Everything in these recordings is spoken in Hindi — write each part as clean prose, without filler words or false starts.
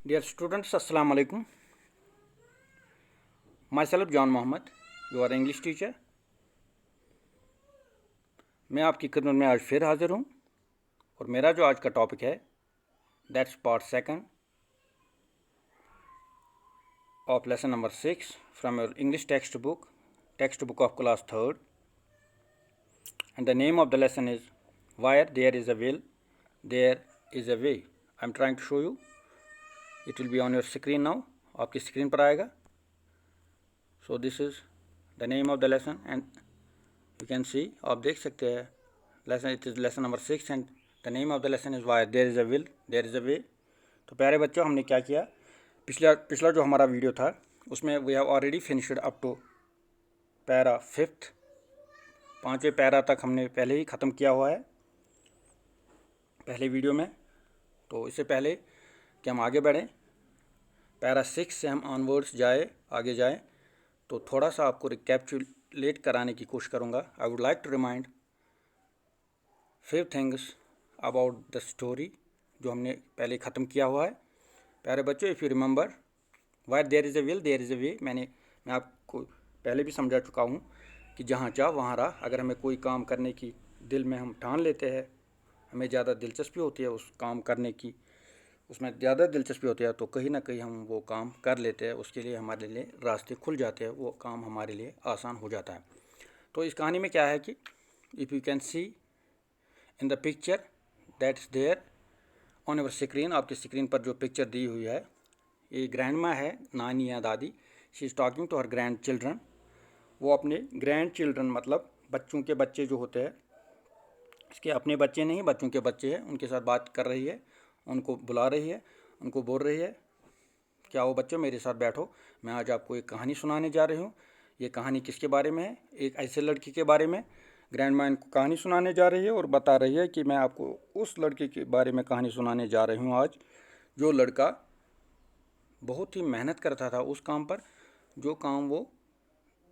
Dear students, Assalamu alaikum. Myself John Mohammed, your English teacher. मैं आपकी खिदमत में आज फिर हाजिर हूँ और मेरा जो आज का टॉपिक है that's part second of lesson number 6 from your English text book of class third, and the name of the lesson is where there is a will there is a way. I am trying to show you. It will be on your screen now. आपकी स्क्रीन पर आएगा. So this is the name of the lesson and you can see, आप देख सकते हैं lesson. It is lesson number 6 and the name of the lesson is where there is a will there is a way. तो प्यारे बच्चों, हमने क्या किया, पिछला जो हमारा वीडियो था उसमें we have already finished up to para 5th. 5वें पैरा तक हमने पहले ही ख़त्म किया हुआ है पहले वीडियो में. तो इससे पहले कि हम आगे बढ़ें, पैरा 6 से हम ऑनवर्ड्स आगे जाएँ, तो थोड़ा सा आपको रिकैप्चुलेट कराने की कोशिश करूँगा. I would like to remind 5 things about the story जो हमने पहले ख़त्म किया हुआ है. प्यारे बच्चों, if you remember where there is a will there is a way, मैं आपको पहले भी समझा चुका हूँ कि जहाँ चाह वहाँ राह. अगर हमें कोई काम करने की दिल में हम ठान लेते हैं, हमें ज़्यादा दिलचस्पी होती है उस काम करने की, उसमें ज़्यादा दिलचस्पी होती है, तो कहीं ना कहीं हम वो काम कर लेते हैं. उसके लिए हमारे लिए रास्ते खुल जाते हैं, वो काम हमारे लिए आसान हो जाता है. तो इस कहानी में क्या है कि if you can see in the picture that's there on your screen, आपकी स्क्रीन पर जो पिक्चर दी हुई है, ये ग्रैंड माँ है, नानी या दादी. She is talking to her grand children. वो अपने ग्रैंड चिल्ड्रन मतलब बच्चों के बच्चे जो होते हैं, इसके अपने बच्चे नहीं, बच्चों के बच्चे हैं, उनके साथ बात कर रही है, उनको बुला रही है, उनको बोल रही है, क्या हो बच्चों, मेरे साथ बैठो, मैं आज आपको एक कहानी सुनाने जा रही हूँ. ये कहानी किसके बारे में है? एक ऐसे लड़की के बारे में. ग्रैंड माँ इनको कहानी सुनाने जा रही है और बता रही है कि मैं आपको उस लड़के के बारे में कहानी सुनाने जा रही हूँ आज, जो लड़का बहुत ही मेहनत करता था उस काम पर, जो काम वो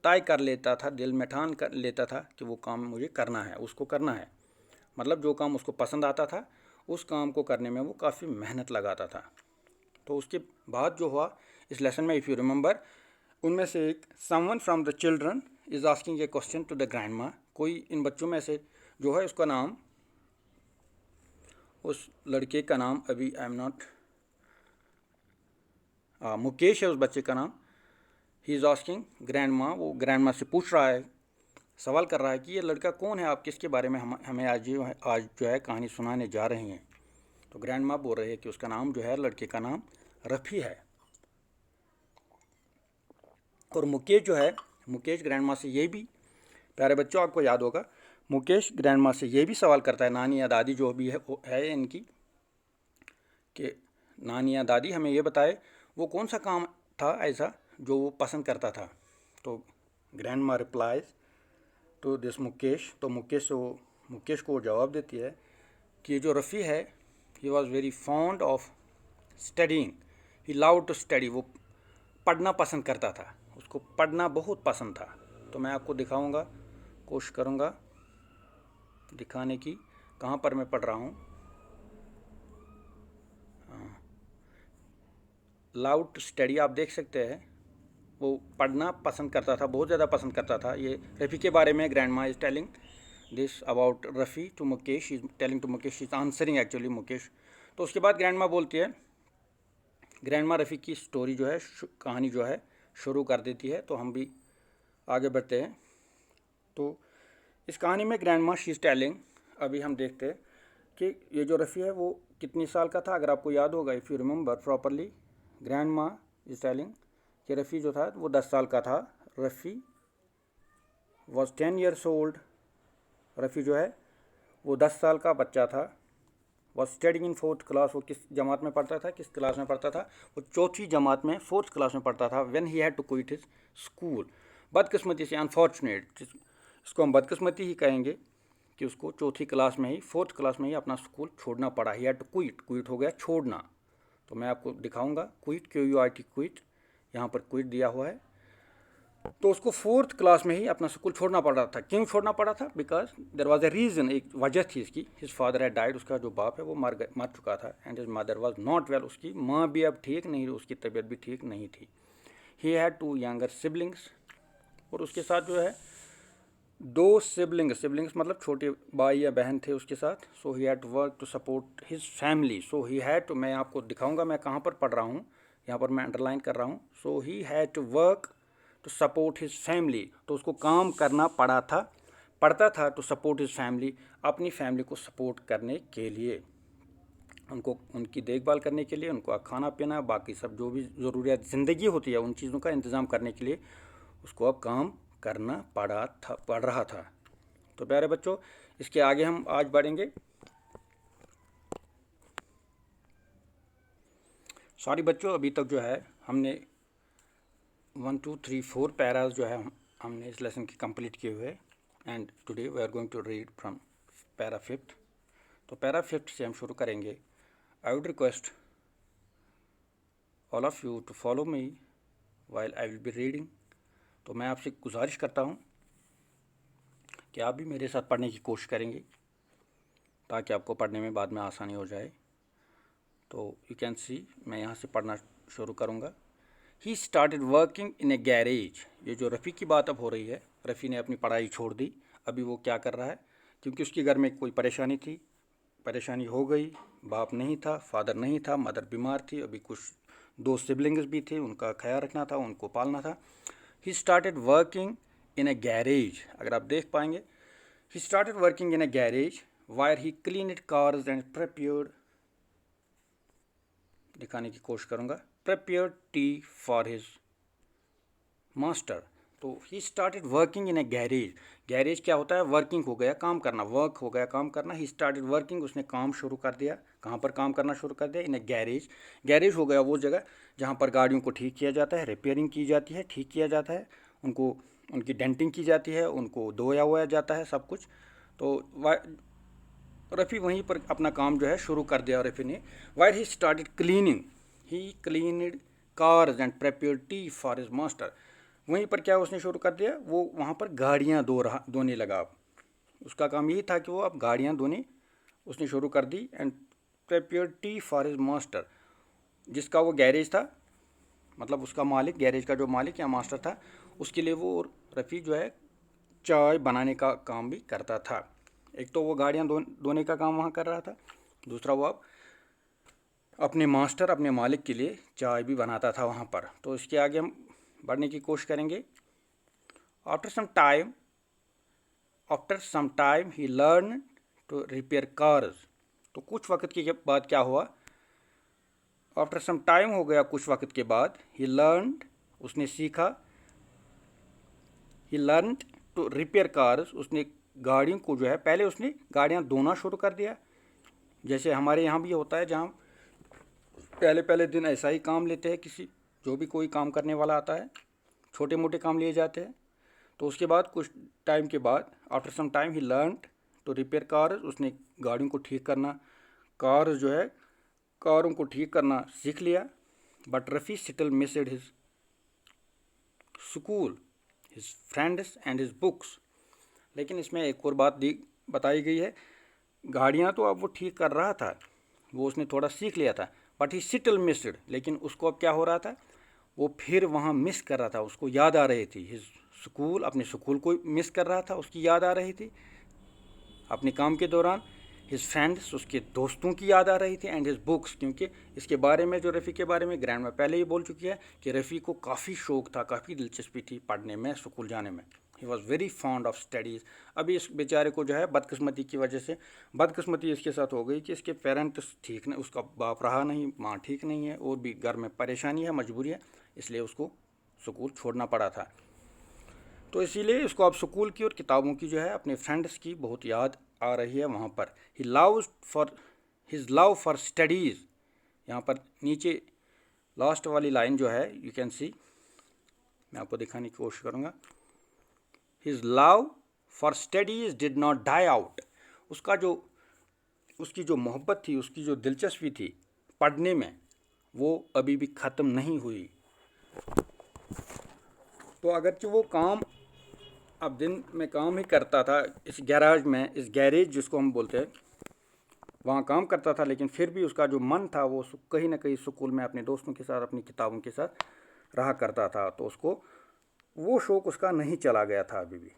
तय कर लेता था, दिल में ठान कर लेता था कि वो काम मुझे करना है, उसको करना है. मतलब जो काम उसको पसंद आता था, उस काम को करने में वो काफ़ी मेहनत लगाता था. तो उसके बाद जो हुआ इस लेसन में, इफ़ यू रिमेंबर, उनमें से एक someone from the children is asking a question to the grand माँ. कोई इन बच्चों में से जो है, उसका नाम, उस लड़के का नाम अभी आई एम नॉट, मुकेश है उस बच्चे का नाम. ही इज़ आस्किंग ग्रैंड माँ, वो ग्रैंड माँ से पूछ रहा है, सवाल कर रहा है कि ये लड़का कौन है, आप किसके बारे में हमें आज जो है कहानी सुनाने जा रही हैं. तो ग्रैंड माँ बोल रही है कि उसका नाम जो है, लड़के का नाम रफ़ी है. और मुकेश जो है, मुकेश ग्रैंड माँ से ये भी, प्यारे बच्चों आपको याद होगा, मुकेश ग्रैंड माँ से ये भी सवाल करता है, नानी या दादी जो भी है इनकी, कि नानी या दादी हमें ये बताए वो कौन सा काम था ऐसा जो वो पसंद करता था. तो ग्रैंड माँ रिप्लाइज टू दिस मुकेश. तो मुकेश को वो जवाब देती है कि ये जो रफ़ी है, he was very fond of studying, he love to study. वो पढ़ना पसंद करता था, उसको पढ़ना बहुत पसंद था. तो मैं आपको दिखाऊंगा, कोशिश करूंगा दिखाने की, कहाँ पर मैं पढ़ रहा हूँ. लव टू स्टडी आप देख सकते हैं, वो पढ़ना पसंद करता था, बहुत ज़्यादा पसंद करता था. ये रफ़ी के बारे में ग्रैंड माँ is telling this about Rafi to Mukesh, is telling to Mukesh, is answering actually Mukesh. तो उसके बाद ग्रैंड माँ बोलती है, ग्रैंड माँ रफ़ी की स्टोरी जो है, कहानी जो है शुरू कर देती है. तो हम भी आगे बढ़ते हैं. तो इस कहानी में ग्रैंड माँ शी इज़ टेलिंग, अभी हम देखते हैं कि ये जो रफ़ी है वो कितनी साल का था. अगर आपको याद होगा, if you remember properly, grand माँ इज़ टेलिंग कि रफ़ी जो था वो 10 साल का था. Rafi was 10 years old. Rafi जो है वो 10 साल का बच्चा था. Was studying in 4th class, वो किस जमात में पढ़ता था, किस क्लास में पढ़ता था? वो 4th जमात में 4th क्लास में पढ़ता था. When he had to quit his school. बदकिस्मती से, अनफॉर्चुनेट, इसको हम बदकिस्मती ही कहेंगे कि उसको 4th क्लास में ही, 4th क्लास में ही अपना स्कूल छोड़ना पड़ा. He had to quit, quit हो गया छोड़ना. तो मैं आपको दिखाऊंगा quit, Q U I T, quit, यहाँ पर क्विट दिया हुआ है. तो उसको 4th क्लास में ही अपना स्कूल छोड़ना पड़ रहा था। क्यों छोड़ना पड़ा था? Because there was a reason, एक वजह थी इसकी। हिज फादर हैड डाइड, उसका जो बाप है वो मर चुका था। And his mother was not well, उसकी माँ भी अब ठीक नहीं, उसकी तबीयत भी ठीक नहीं थी। ही हैड 2 यंगर सिबलिंग्स, और उसके साथ जो है 2 सिबलिंग्स मतलब छोटे भाई या बहन थे उसके साथ। So he had to work to support his family. So he had to, मैं आपको दिखाऊंगा मैं कहाँ पर पढ़ रहा हूँ, यहाँ पर मैं अंडरलाइन कर रहा हूँ। So he had to work to support his family, तो उसको काम करना पड़ता था टू सपोर्ट हिज फैमिली, अपनी फैमिली को सपोर्ट करने के लिए, उनको उनकी देखभाल करने के लिए, उनको खाना पीना बाकी सब जो भी ज़रूरियात ज़िंदगी होती है उन चीज़ों का इंतज़ाम करने के लिए उसको अब काम करना पड़ रहा था। तो प्यारे बच्चों, इसके आगे हम आज बढ़ेंगे। सॉरी बच्चों, अभी तक जो है हमने 1 2 3 4 पैराज जो है हमने इस लेसन के कंप्लीट किए हुए। And today we are going to read from para 5th। तो पैरा 5th से हम शुरू करेंगे। I would request all of you to follow me while I will be reading. तो मैं आपसे गुजारिश करता हूँ कि आप भी मेरे साथ पढ़ने की कोशिश करेंगे ताकि आपको पढ़ने में बाद में आसानी हो जाए। तो यू कैन सी, मैं यहाँ से पढ़ना शुरू करूँगा। ही started working in a garage. ये जो रफ़ी की बात अब हो रही है, रफ़ी ने अपनी पढ़ाई छोड़ दी। अभी वो क्या कर रहा है, क्योंकि उसके घर में कोई परेशानी थी, परेशानी हो गई। बाप नहीं था, फादर नहीं था, मदर बीमार थी, अभी कुछ 2 सिबलिंग्स भी थे, उनका ख्याल रखना था, उनको पालना था। He started working in a garage, अगर आप देख पाएंगे, he started working in a garage where he cleaned cars and prepared, दिखाने की कोशिश करूँगा, prepared tea for his master. तो he started working in a garage. Garage क्या होता है? वर्किंग हो गया काम करना, वर्क हो गया काम करना। ही स्टार्टेड वर्किंग, उसने काम शुरू कर दिया। कहाँ पर काम करना शुरू कर दिया? इन ए गैरेज। गैरेज हो गया वो जगह जहाँ पर गाड़ियों को ठीक किया जाता है, रिपेयरिंग की जाती है, ठीक किया जाता है, उनको उनकी डेंटिंग की जाती है, उनको धोया हुआ जाता है सब कुछ। तो रफ़ी वहीं पर अपना काम जो है शुरू कर दिया रफ़ी ने। Wire he started cleaning, he cleaned cars and prepared tea for his master. वहीं पर क्या उसने शुरू कर दिया, वो वहाँ पर गाड़ियाँ धोने लगा। अब उसका काम यही था कि वो अब गाड़ियाँ धोने उसने शुरू कर दी। And prepared tea for his master, जिसका वो गैरेज था, मतलब उसका मालिक, गैरेज का जो मालिक या मास्टर था, उसके लिए वो रफ़ी जो है चाय बनाने का काम भी करता था। एक तो वो गाड़ियाँ धोने का काम वहाँ कर रहा था, दूसरा वो अब अपने मास्टर, अपने मालिक के लिए चाय भी बनाता था वहाँ पर। तो इसके आगे हम बढ़ने की कोशिश करेंगे। After some time he learn to repair cars. तो कुछ वक्त के बाद क्या हुआ? आफ्टर सम टाइम हो गया कुछ वक्त के बाद, ही लर्न, उसने सीखा, ही लर्न टू रिपेयर कार्स, उसने गाड़ियों को जो है, पहले उसने गाड़ियाँ धोना शुरू कर दिया, जैसे हमारे यहाँ भी होता है, जहाँ पहले पहले दिन ऐसा ही काम लेते हैं, किसी जो भी कोई काम करने वाला आता है, छोटे मोटे काम लिए जाते हैं। तो उसके बाद कुछ टाइम के बाद, after some time he learn to repair cars, उसने गाड़ियों को ठीक करना, कार जो है कारों को ठीक करना सीख लिया। But Rafi still missed his school, his friends and his books. लेकिन इसमें एक और बात बताई गई है, गाड़ियाँ तो अब वो ठीक कर रहा था, वो उसने थोड़ा सीख लिया था, बट ही स्टिल मिस्ड, लेकिन उसको अब क्या हो रहा था, वो फिर वहाँ मिस कर रहा था, उसको याद आ रही थी हिज स्कूल, अपने स्कूल को मिस कर रहा था, उसकी याद आ रही थी अपने काम के दौरान। हिज फ्रेंड्स, उसके दोस्तों की याद आ रही थी। एंड हिज बुक्स, क्योंकि इसके बारे में, जो रफ़ी के बारे में ग्रैंड में पहले ही बोल चुकी है कि रफ़ी को काफ़ी शौक था, काफ़ी दिलचस्पी थी पढ़ने में, स्कूल जाने में। ही was very fond of studies. अभी इस बेचारे को जो है बदकिस्मती की वजह से, बदकिस्मती इसके साथ हो गई कि इसके पेरेंट्स ठीक नहीं, उसका बाप रहा नहीं, माँ ठीक नहीं है, और भी घर में परेशानी है, मजबूरी है, इसलिए उसको स्कूल छोड़ना पड़ा था। तो इसीलिए इसको अब स्कूल की और किताबों की जो है, अपने फ्रेंड्स की बहुत याद आ रही है वहाँ पर। हिज लव फॉर स्टडीज़, यहाँ पर नीचे लास्ट वाली लाइन जो है, यू कैन सी, मैं आपको दिखाने की कोशिश करूँगा। His love for studies did not die out. उसकी जो मोहब्बत थी, उसकी जो दिलचस्पी थी पढ़ने में, वो अभी भी ख़त्म नहीं हुई। तो अगरचे वो काम अब दिन में काम ही करता था इस गैराज में, इस गैरेज जिसको हम बोलते हैं, वहाँ काम करता था, लेकिन फिर भी उसका जो मन था वो कहीं ना कहीं स्कूल में अपने दोस्तों के साथ, अपनी किताबों के साथ रहा करता था। तो उसको वो शौक उसका नहीं चला गया था अभी भी।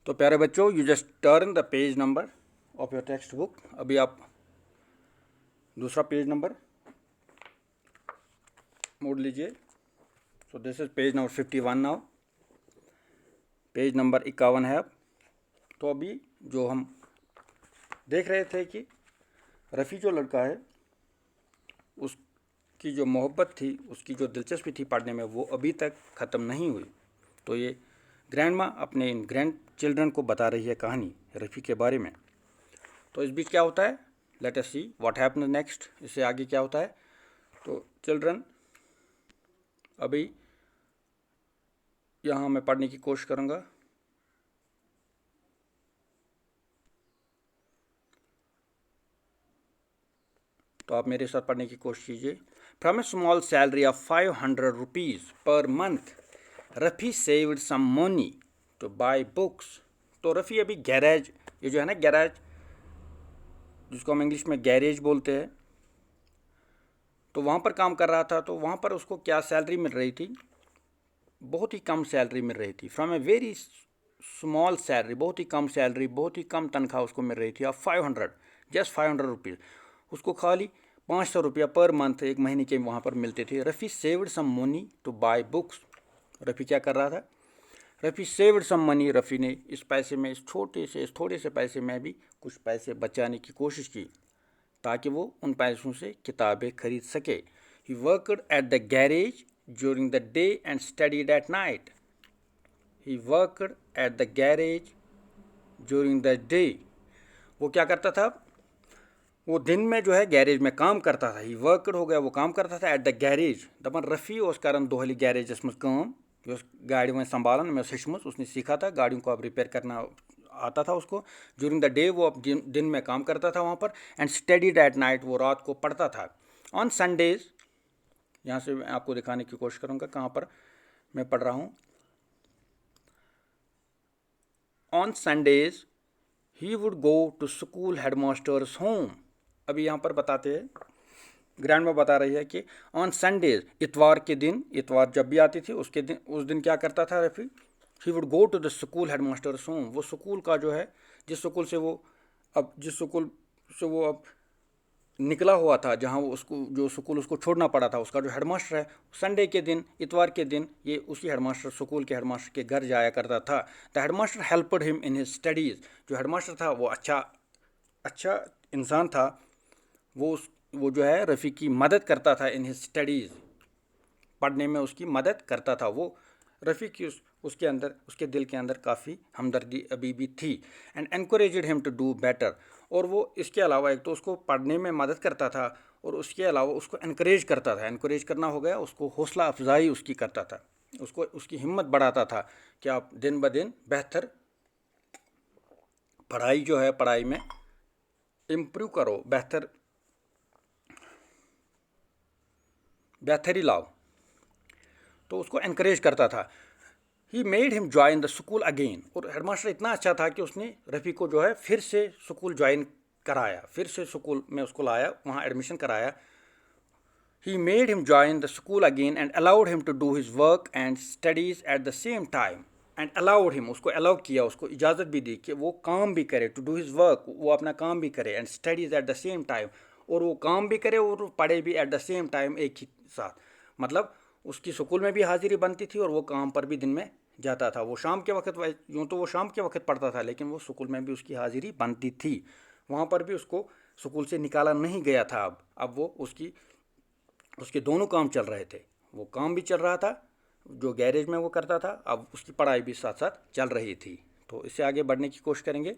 तो प्यारे बच्चों, you just turn the page number of your text book. अभी आप दूसरा पेज नंबर मोड़ लीजिए। So this is page number 51 now. Page number 51 है अब। तो अभी जो हम देख रहे थे कि रफ़ी जो लड़का है, उसकी जो मोहब्बत थी, उसकी जो दिलचस्पी थी पढ़ने में, वो अभी तक ख़त्म नहीं हुई। तो ये ग्रैंड माँ अपने इन ग्रैंड चिल्ड्रन को बता रही है कहानी रफ़ी के बारे में। तो इस बीच क्या होता है, let us see what happens next. इससे आगे क्या होता है। तो चिल्ड्रन, अभी यहाँ मैं पढ़ने की कोशिश करूँगा। तो आप मेरे साथ पढ़ने की कोशिश कीजिए। From a small salary of 500 rupees per month, Rafi saved some money to buy books. तो रफ़ी अभी गैरेज, ये जो है ना गैरेज, जिसको हम इंग्लिश में गैरेज बोलते हैं, तो वहाँ पर काम कर रहा था। तो वहाँ पर उसको क्या सैलरी मिल रही थी, बहुत ही कम सैलरी मिल रही थी। From a very small salary, बहुत ही कम सैलरी, बहुत ही कम तनख्वाह उसको मिल रही थी। ऑफ 500, जस्ट 500 रुपीज़, उसको खाली 500 रुपया पर मंथ एक महीने के वहाँ पर मिलते थे। Rafi saved some money to buy books. Rafi क्या कर रहा था, Rafi saved some money, Rafi ने इस पैसे में, इस थोड़े से पैसे में भी कुछ पैसे बचाने की कोशिश की ताकि वो उन पैसों से किताबें खरीद सके। He worked at the garage during the day and studied at night. He worked at the garage during the day. वो क्या करता था, वो दिन में जो है गैरेज में काम करता था। ही वर्कड हो गया, वो काम करता था एट द गैरेज। दपन रफ़ी ओस करन दोहली गैरेजस मज काम, गाड़ी में संभालन में हेचमुत, उसने सीखा था गाड़ियों को अब रिपेयर करना आता था उसको। ड्यूरिंग द डे वो अब दिन में काम करता था वहाँ पर। एंड स्टडीड एट नाइट, वो रात को पढ़ता था। ऑन संडेज, यहाँ से मैं आपको दिखाने की कोशिश करूँगा कहाँ पर मैं पढ़ रहा हूँ। On Sundays he would go to school headmaster's home. अभी यहाँ पर बताते हैं, ग्रैंड में बता रही है कि ऑन संडेज, इतवार के दिन, इतवार जब भी आती थी उसके दिन, उस दिन क्या करता था Rafi, he would go to the school headmaster's home. वो स्कूल का जो है, जिस स्कूल से वो अब निकला हुआ था, जहाँ वो उसको, जो स्कूल उसको छोड़ना पड़ा था, उसका जो हेडमास्टर है, संडे के दिन, इतवार के दिन, ये उसी हेडमास्टर, स्कूल के हेडमास्टर के घर जाया करता था। The headmaster helped him in his studies. जो हेडमास्टर था वो अच्छा इंसान था। वो जो है रफ़ी की मदद करता था इन हिज स्टडीज़, पढ़ने में उसकी मदद करता था। वो रफ़ी की उसके अंदर, उसके दिल के अंदर काफ़ी हमदर्दी अभी भी थी। And encouraged him to do better. और वो इसके अलावा एक तो उसको पढ़ने में मदद करता था, और उसके अलावा उसको इनक्रेज करता था। इनक्रेज करना हो गया, उसको हौसला अफजाई उसकी करता था, उसको उसकी हिम्मत बढ़ाता था कि आप दिन ब दिन बेहतर पढ़ाई जो है, पढ़ाई में इम्प्रूव करो, बेहतरी लाओ। तो उसको इनक्रेज करता था। ही made him join the school again. और हेडमास्टर इतना अच्छा था कि उसने रफ़ी को जो है फिर से स्कूल ज्वाइन कराया, फिर से स्कूल में उसको लाया, वहाँ एडमिशन कराया। He made him join the school again and allowed him to do his work and studies at the same time. And allowed him, उसको अलाउ किया, उसको इजाज़त भी दी कि वो काम भी करे, टू डू हिज वर्क, वो अपना काम भी करे, and studies at the same time, और वो काम भी करे और पढ़े भी एट द सेम टाइम, एक ही साथ। मतलब उसकी स्कूल में भी हाजिरी बनती थी और वो काम पर भी दिन में जाता था। वो शाम के वक्त, यूँ तो वो शाम के वक्त पढ़ता था, लेकिन वो स्कूल में भी उसकी हाजिरी बनती थी। वहाँ पर भी उसको स्कूल से निकाला नहीं गया था। अब वो उसके दोनों काम चल रहे थे। वो काम भी चल रहा था जो गैरेज में वो करता था, अब उसकी पढ़ाई भी साथ साथ चल रही थी। तो इससे आगे बढ़ने की कोशिश करेंगे।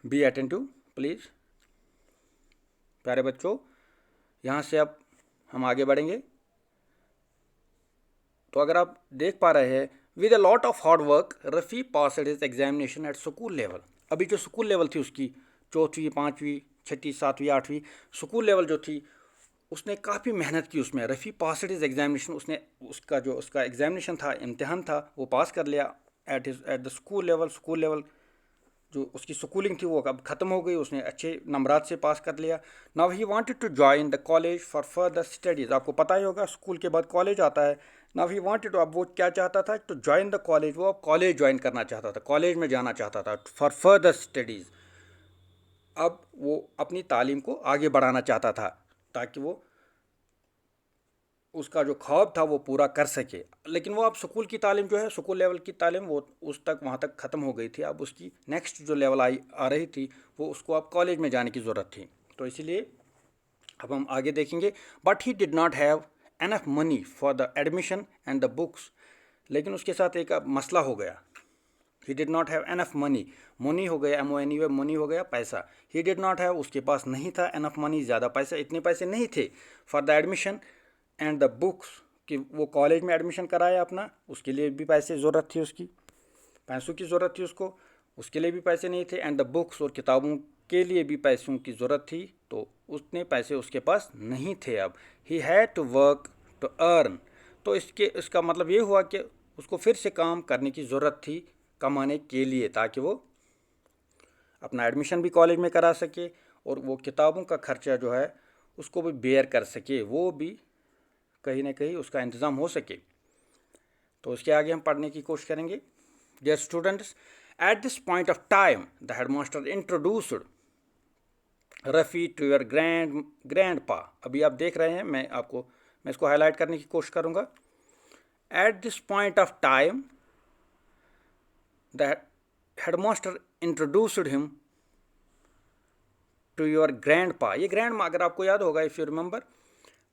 बी अटेंटिव प्लीज़ प्यारे बच्चों, यहाँ से अब हम आगे बढ़ेंगे। तो अगर आप देख पा रहे हैं, with a lot of hard work Rafi passed his examination at school level. अभी जो स्कूल लेवल थी उसकी, चौथी, पाँचवीं, छठी, सातवीं, आठवीं स्कूल लेवल जो थी, उसने काफ़ी मेहनत की उसमें। रफ़ी पास्ड हिज एग्जामिनेशन, उसने उसका एग्जामिनेशन था, इम्तिहान था, वो पास कर लिया at the school level. School level जो उसकी स्कूलिंग थी वो अब ख़त्म हो गई, उसने अच्छे नंबरात से पास कर लिया। Now he wanted to join the college for further studies. आपको पता ही होगा स्कूल के बाद कॉलेज आता है। नाउ ही वांटेड टू, अब वो क्या चाहता था, टू जॉइन द कॉलेज। वो अब कॉलेज ज्वाइन करना चाहता था, कॉलेज में जाना चाहता था फॉर फर्दर स्टडीज़। अब वो अपनी तालीम को आगे बढ़ाना चाहता था ताकि वो उसका जो ख्वाब था वो पूरा कर सके। लेकिन वो अब स्कूल की तालीम जो है, स्कूल लेवल की तालीम, वो उस तक वहाँ तक ख़त्म हो गई थी। अब उसकी नेक्स्ट जो लेवल आ रही थी, वो उसको अब कॉलेज में जाने की ज़रूरत थी। तो इसीलिए अब हम आगे देखेंगे। But he did not have enough money for the admission and the books. लेकिन उसके साथ एक अब मसला हो गया। He did not have enough money, money हो गया, MONE, मनी हो गया पैसा। ही डिड नॉट हैव, उसके पास नहीं था, एनफ मनी, ज़्यादा पैसा, इतने पैसे नहीं थे, for the admission and the books, कि वो कॉलेज में एडमिशन कराया अपना, उसके लिए भी पैसे ज़रूरत थी, उसकी पैसों की ज़रूरत थी उसको, उसके लिए भी पैसे नहीं थे। एंड द बुक्स, और किताबों के लिए भी पैसों की ज़रूरत थी, तो उतने पैसे उसके पास नहीं थे। अब he had to work to earn. तो इसका मतलब ये हुआ कि उसको फिर से काम करने की ज़रूरत थी कमाने के लिए, ताकि वो अपना एडमिशन भी कॉलेज में करा सके और वो किताबों का खर्चा जो है उसको भी बेयर कर सके, वो भी कहीं ना कहीं उसका इंतज़ाम हो सके। तो उसके आगे हम पढ़ने की कोशिश करेंगे। Dear students, at this point of time the headmaster introduced Rafi to your grand pa. अभी आप देख रहे हैं, मैं इसको हाईलाइट करने की कोशिश करूँगा। At this point of time the headmaster introduced him to your grand pa. ये ग्रैंड मा, अगर आपको याद होगा, if you remember,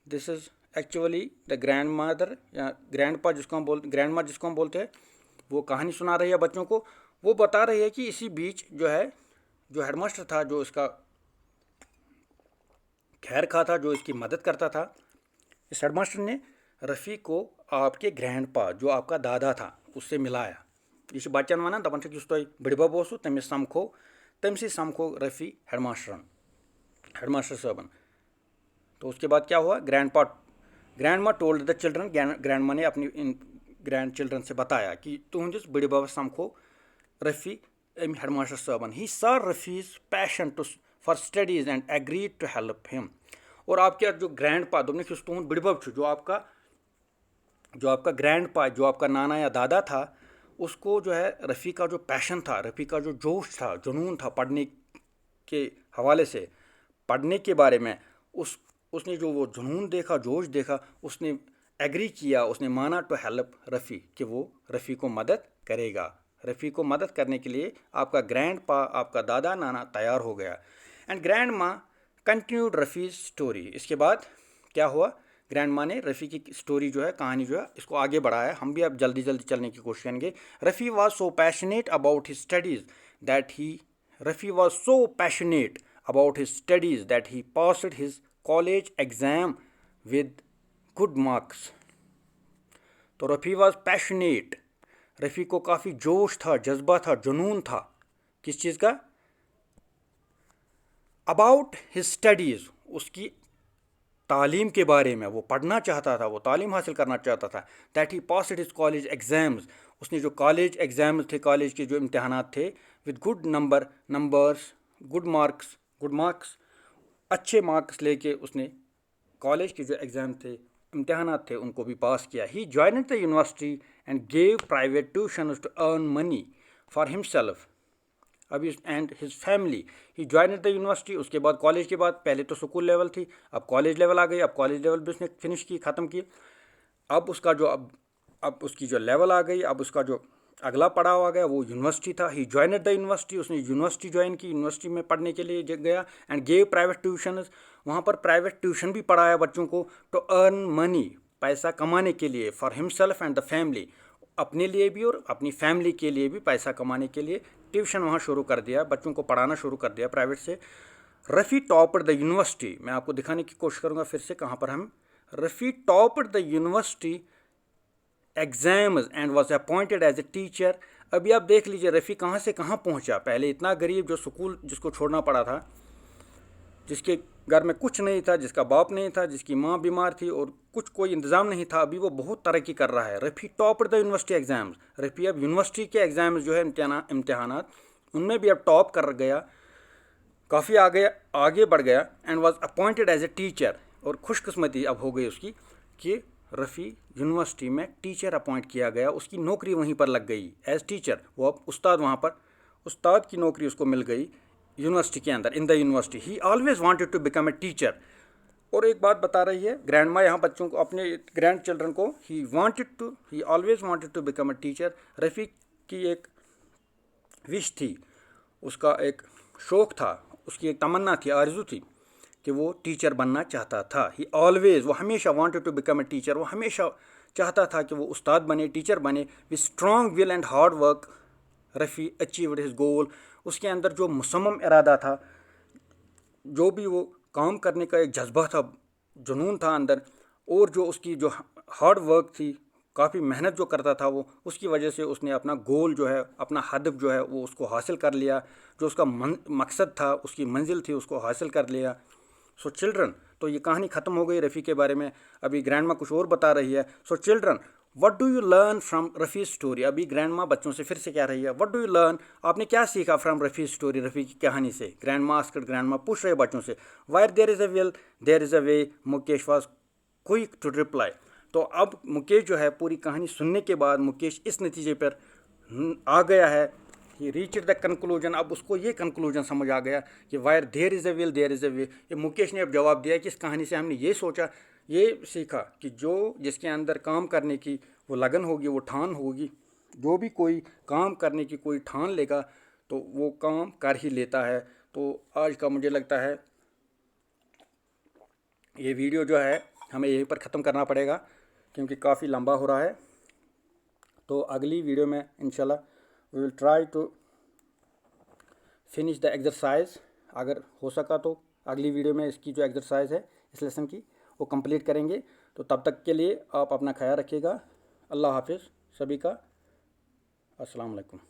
this is actually the grand mother या ग्रैंड पा ग्रैंड माँ जिसको हम बोलते हैं। वो कहानी सुना रही है बच्चों को। वो बता रही है कि इसी बीच जो है, जो हेडमास्टर था, जो इसका खैर खा था, जो इसकी मदद करता था, इस हेडमास्टर ने रफ़ी को आपके ग्रैंड पा, जो आपका दादा था, उससे मिलाया। यह बच्चन वन दपान युस तुम बड़बब ओसु तमिस समखो रफ़ी हेडमास्टर साहबन। तो उसके बाद क्या हुआ, ग्रैंड माँ टोल्ड द चिल्ड्रन, ग्रैंड माँ ने अपनी इन ग्रैंड चिल्ड्रन से बताया कि तुहंदिस बड़बब समखो रफ़ी हेडमास्टर साहबन। He saw Rafi's passion for studies and agreed to help him. और आपके जो ग्रैंड पा दोनों तुहद बड़बब, जो आपका ग्रैंड पा, जो आपका नाना या दादा था, उसको जो है रफ़ी का जो पैशन था, रफ़ी का जो जोश था, जुनून था पढ़ने के हवाले से, पढ़ने के बारे में, उसने जो वो जुनून देखा, जोश देखा, उसने एग्री किया, उसने माना टू हेल्प रफ़ी, कि वो रफ़ी को मदद करेगा। रफ़ी को मदद करने के लिए आपका ग्रैंड पा, आपका दादा नाना तैयार हो गया। एंड ग्रैंड माँ कंटिन्यूड रफ़ीज़ स्टोरी। इसके बाद क्या हुआ, ग्रैंड माँ ने रफ़ी की स्टोरी जो है, कहानी जो है, इसको आगे बढ़ाया। हम भी अब जल्दी जल्दी चलने की कोशिश करेंगे। Rafi was so passionate about his studies that he passed his college exam with good marks. तो रफ़ी वॉज पैशनेट, रफ़ी को काफ़ी जोश था, जज्बा था, जुनून था, किस चीज़ का, अबाउट हिज स्टडीज़, उसकी तालीम के बारे में। वो पढ़ना चाहता था, वो तालीम हासिल करना चाहता था। That he passed his college exams, उसने जो कॉलेज एग्ज़ाम्स थे, कॉलेज के जो इम्तहानात थे, with good numbers, good marks, अच्छे मार्क्स लेके उसने कॉलेज के जो एग्ज़ाम थे, इम्तहानात थे, उनको भी पास किया। He joined the university and gave private tuitions to earn money for himself अभी and his family. He joined the university, उसके बाद कॉलेज के बाद, पहले तो स्कूल लेवल थी, अब कॉलेज लेवल आ गई, अब कॉलेज लेवल भी उसने फिनिश की, ख़त्म की। अब उसका जो अब उसकी जो लेवल आ गई, अब उसका जो अगला पड़ाव आ गया, वो यूनिवर्सिटी था। ही जॉइन्ड द यूनिवर्सिटी, उसने यूनिवर्सिटी ज्वाइन की, यूनिवर्सिटी में पढ़ने के लिए गया। एंड गेव प्राइवेट ट्यूशन, वहाँ पर प्राइवेट ट्यूशन भी पढ़ाया बच्चों को, टू अर्न मनी, पैसा कमाने के लिए, for himself and the family, अपने लिए भी और अपनी फैमिली के लिए भी पैसा कमाने के लिए ट्यूशन वहाँ शुरू कर दिया, बच्चों को पढ़ाना शुरू कर दिया प्राइवेट से। रफ़ी टॉपड द यूनिवर्सिटी, मैं आपको दिखाने की कोशिश करूँगा फिर से कहाँ पर हम। Rafi topped the university exams and was appointed as a teacher. अभी आप देख लीजिए रफ़ी कहाँ से कहाँ पहुँचा। पहले इतना गरीब जो स्कूल जिसको छोड़ना पड़ा था, जिसके घर में कुछ नहीं था, जिसका बाप नहीं था, जिसकी माँ बीमार थी और कुछ कोई इंतज़ाम नहीं था, अभी वो बहुत तरक्की कर रहा है। Rafi top the university exams, Rafi अब यूनिवर्सिटी के एग्ज़ाम्स जो है इम्तहानात उनमें भी अब टॉप कर गया, काफ़ी आगे बढ़ गया। And was appointed as a teacher, और खुशकिस्मती अब हो गई उसकी कि रफ़ी यूनिवर्सिटी में टीचर अपॉइंट किया गया, उसकी नौकरी वहीं पर लग गई एज टीचर। वो अब उस्ताद, वहाँ पर उस्ताद की नौकरी उसको मिल गई यूनिवर्सिटी के अंदर, in the university. He always wanted to become a teacher. और एक बात बता रही है ग्रैंड माँ यहाँ बच्चों को, अपने ग्रैंड चिल्ड्रन को, he always wanted to become a teacher. Rafi की एक विश थी, उसका एक शौक़ था, उसकी एक तमन्ना थी, आरज़ू थी कि वो टीचर बनना चाहता था। ही ऑलवेज, वो हमेशा wanted to become a teacher, वो हमेशा चाहता था कि वो उस्ताद बने, टीचर बने। With strong will and hard work Rafi achieved his goal. उसके अंदर जो मुसम्मम इरादा था, जो भी वो काम करने का एक जज्बा था, जुनून था अंदर, और जो उसकी जो हार्ड वर्क थी, काफ़ी मेहनत जो करता था वो, उसकी वजह से उसने अपना गोल जो है, अपना हदफ जो है वो उसको हासिल कर लिया। जो उसका मकसद था, उसकी मंजिल थी, उसको हासिल कर लिया। सो चिल्ड्रन, तो ये कहानी ख़त्म हो गई रफ़ी के बारे में। अभी ग्रैंड माँ कुछ और बता रही है। So children, what do you learn from Rafi story. अभी ग्रैंड माँ बच्चों से फिर से कह रही है, व्हाट डू यू लर्न, आपने क्या सीखा फ्रॉम रफ़ी स्टोरी, रफ़ी की कहानी से। ग्रैंड माँ आस्क्ड, ग्रैंड माँ पूछ रहे बच्चों से। Where there is a will there is a way, Mukesh was quick to reply. तो अब मुकेश जो है, पूरी कहानी सुनने के बाद मुकेश इस नतीजे पर आ गया है, ही रीच्ड द कंक्लूजन। अब उसको ये कंक्लूजन समझ आ गया कि where there is a will there is a way. ये मुकेश ने अब जवाब दिया कि इस कहानी से हमने ये सोचा, ये सीखा कि जो जिसके अंदर काम करने की वो लगन होगी, वो ठान होगी, जो भी कोई काम करने की कोई ठान लेगा तो वो काम कर ही लेता है। तो आज का मुझे लगता है ये वीडियो जो है हमें यहीं पर ख़त्म करना पड़ेगा, क्योंकि काफ़ी लंबा हो रहा है। तो अगली वीडियो में इंशाल्लाह we will try to finish the exercise. अगर हो सका तो अगली वीडियो में इसकी जो एक्सरसाइज है इस लेसन की वो कंप्लीट करेंगे। तो तब तक के लिए आप अपना ख्याल रखिएगा। अल्लाह हाफिज़ सभी का। अस्सलाम वालेकुम।